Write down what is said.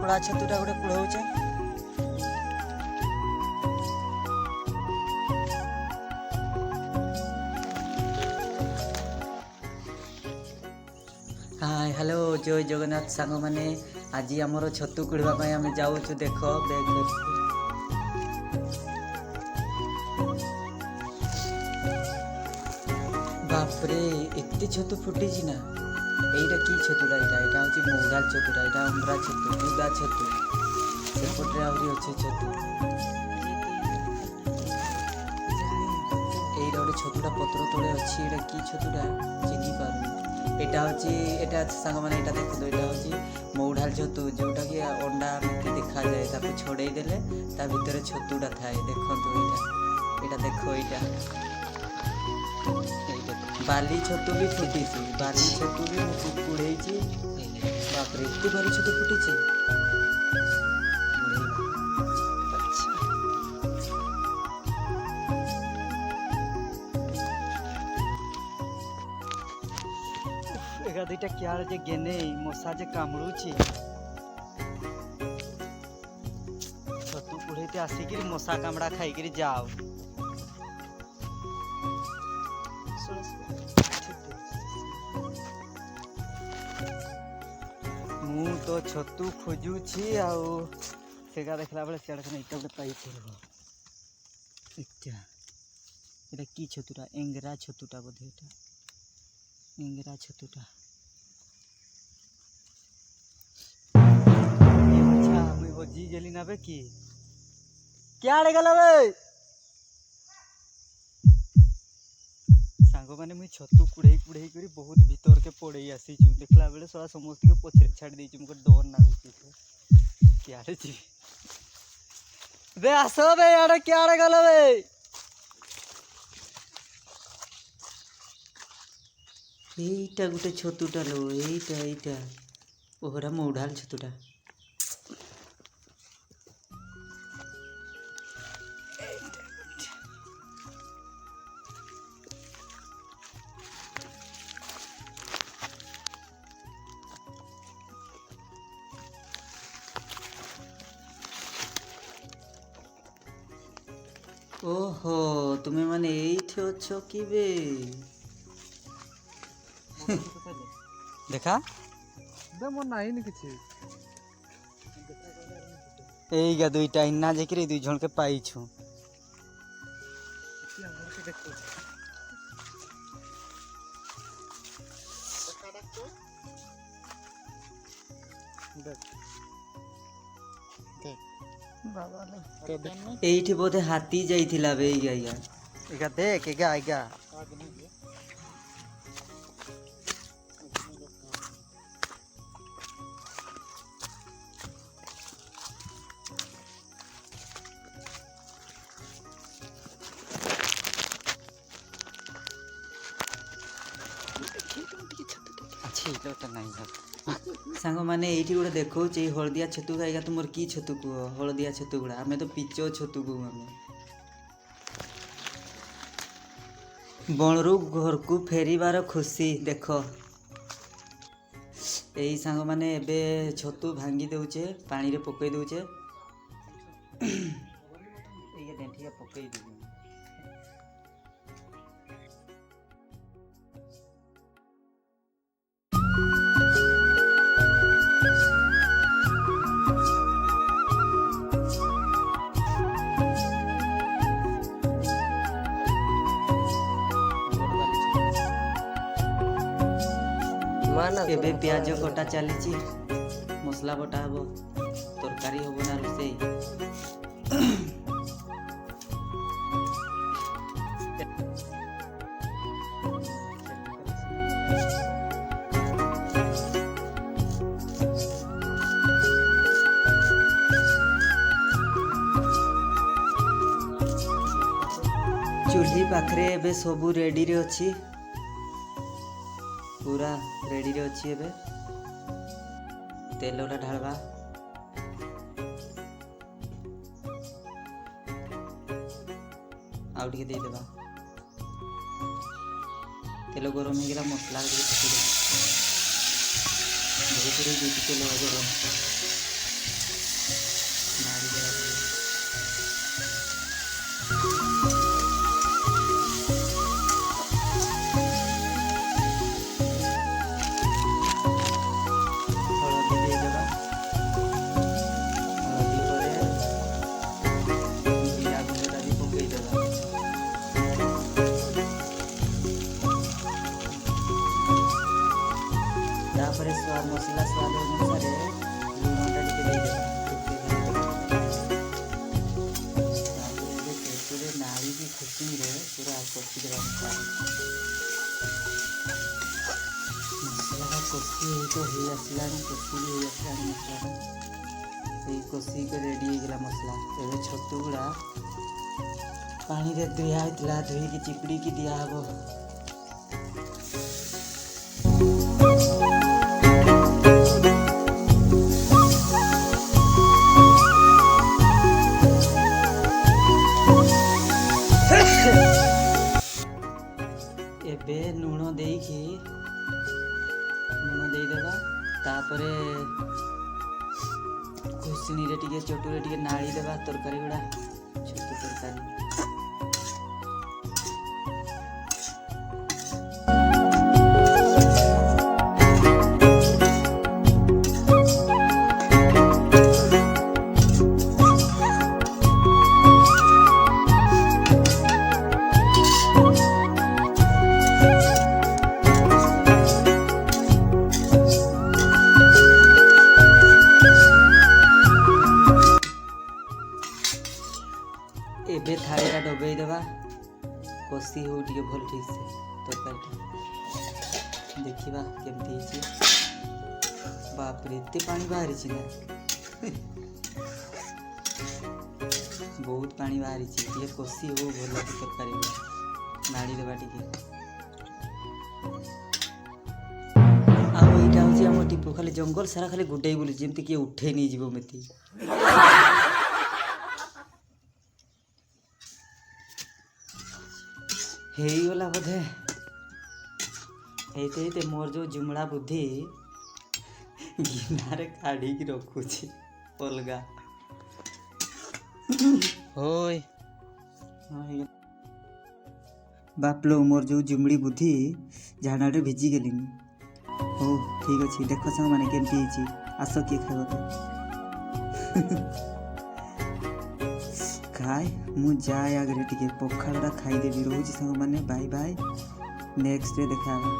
कपड़ा छतुटा गोटे पुढ़ाऊचे hi hello जय जगन्नाथ सांग मैंने आज आमर छतु कुड़वाई आम जाऊँ देख बैग बापरे एत छतु फुटी ना এইটা কি ছতুটা এটা হচ্ছে মৌডাল ছতুটা এটা অম্বরা ছতু বুদা ছতু সেপটে আহরি আছে ছতু এইটা গোটে ছতুটা পত্র তলে ଅଛି এটা কি ছতুটা চিনি পারুনি এটা হচ্ছে এটা সাঙ্গ মানে এটা দেখো এটা হচ্ছে মৌডাল ছতু যেটা কি অন্ডা এমতি দেখা যায় তাকে ছড়াই দেলে তা ভিতরে ছতুটা থাকে দেখন্তু এটা দেখো এটা बाली छतु भी फुटी बाली छतु भी कुड़े बापरे एत बाली छतु फुटी एगा दुईटा क्या जे गेने मशा जे कामुड़ुची छतु कुड़े आसिक मशा कामड़ा खाई जाओ मु तो छतु खोजुची आउ सेगा देखला बेले सियाड़ खने इटा गोटे पाई इटा एटा की छतुटा एंगरा छतुटा बोधे एटा एंगरा छतुटा अच्छा मुई बजी गेली ना बे की क्या आड़े गला बे सांग मैंने मुझे छतु कुड़े कर बहुत भीतर के पड़े आसी देखला बेले सला समस्त के पछरे छाड़ देछि मुझे डर नागुची क्या जी बे आसो बे यार क्या गल बे এইটা গোটে ছতুটা লো এইটা এইটা ওহরা মৌঢাল ছতুটা ओहो तुम्हें माने এইঠে আছো কি বে देखा दे मन नाही नि किछि এই গা দুইটা ইন্না যেকরি দুই জনকে পাইছো এইঠে बोधे हाथी जाइथिला बे एगा एगा देख एगा एगा सांग मैंने ये गोटे देखो हलदिया छतु खाइगा तुम की छतु कह हलदिया छतु गुड़ा आम तो पिच छतु को आम बणरू घर को फेरिबार खुशी देख यही सांग मैंने एबे छतु भांगी दौचे पानी रे पकई दौचे डेंठिया पकई दे एबे प्याज कटा चली मसला बटा हम तरकारी हम ना रोसे चूल्ही पाखरे एबे सबू रेडी रे अच्छी पूरा रेडी रे अच्छी एबे तेलटा ढालवा आउ टिके दे देबा तेल गरम हो गला मसला पकड़ बहुत तेल गरम ତାପରେ ମସଲା ସ୍ୱାଦ ଅନୁସାରେ ଲୁଣଟା ଟିକେ ଦେଇଦେବା। ତାପରେ ଏବେ ତେନ୍ତୁଳି ନାଳିକି ଖୁସିରେ ପୁରା କଷିଦେବା ମସଲାଟା କଷି ହେଇ ଆସିଲାଣି, କଷି ବି ହେଇ ଆସିଲାଣି ମସଲାଟା। ସେଇ କଷିକି ରେଡ଼ି ହେଇଗଲା ମସଲା। ଏବେ ଛତୁ ଗୁଡ଼ା ପାଣିରେ ଧୁଆ ହେଇଥିଲା, ଧୋଇକି ଚିପୁଡ଼ିକି ଦିଆହବ। ଏବେ ଲୁଣ ଦେଇଦେବା। ତାପରେ ଖୁସିଣିରେ ଟିକେ ଚଟୁରେ ଟିକେ ନାଳି ଦେବା ତରକାରୀ ଗୁଡ଼ା, ଛତୁ ତରକାରୀ। ଏବେ ଥାଳିଟା ଡବେଇ ଦେବା, କଷି ହଉ ଟିକେ ଭଲ ଠିକ୍ ସେ ତରକାରୀଟା। ଦେଖିବା କେମିତି ହେଇଛି। ବାପରେ ଏତେ ପାଣି ବାହାରିଛି ନା ବହୁତ ପାଣି ବାହାରିଛି। ଟିକେ କଷି ହଉ ଭଲ ତରକାରୀ ନାଡ଼ି ଦେବା ଟିକେ। ଆଉ ଏଇଟା ହେଉଛି ଆମ ଟିପୁ, ଖାଲି ଜଙ୍ଗଲ ସାରା ଖାଲି ଗୋଟେଇ ବୁଲୁଛି, ଯେମିତି କିଏ ଉଠେଇ ନେଇଯିବ ମେଥି। ହେଇଗଲା ବୋଧେ। ହେଇତେ ମୋର ଯେଉଁ ଜୁମଳା ବୁଦ୍ଧି ଗିନାରେ କାଢ଼ିକି ରଖୁଛି ଅଲଗା। ହୋଇ ବାପଲୋ, ମୋର ଯେଉଁ ଜୁମଳି ବୁଦ୍ଧି ଝାଡ଼ାରେ ଭିଜି ଗଲିନି। ହଉ ଠିକ୍ ଅଛି, ଦେଖ ସାଙ୍ଗମାନେ କେମିତି ହେଇଛି। ଆସ କିଏ ଖାଇବ ତ। ଖାଏ ମୁଁ ଯାଏ ଆଗରେ ଟିକେ ପଖାଳଟା ଖାଇଦେବି। ରହୁଛି ସାଙ୍ଗମାନେ, ବାଇ ବାଇ, ନେକ୍ସଟରେ ଦେଖା ହେବା।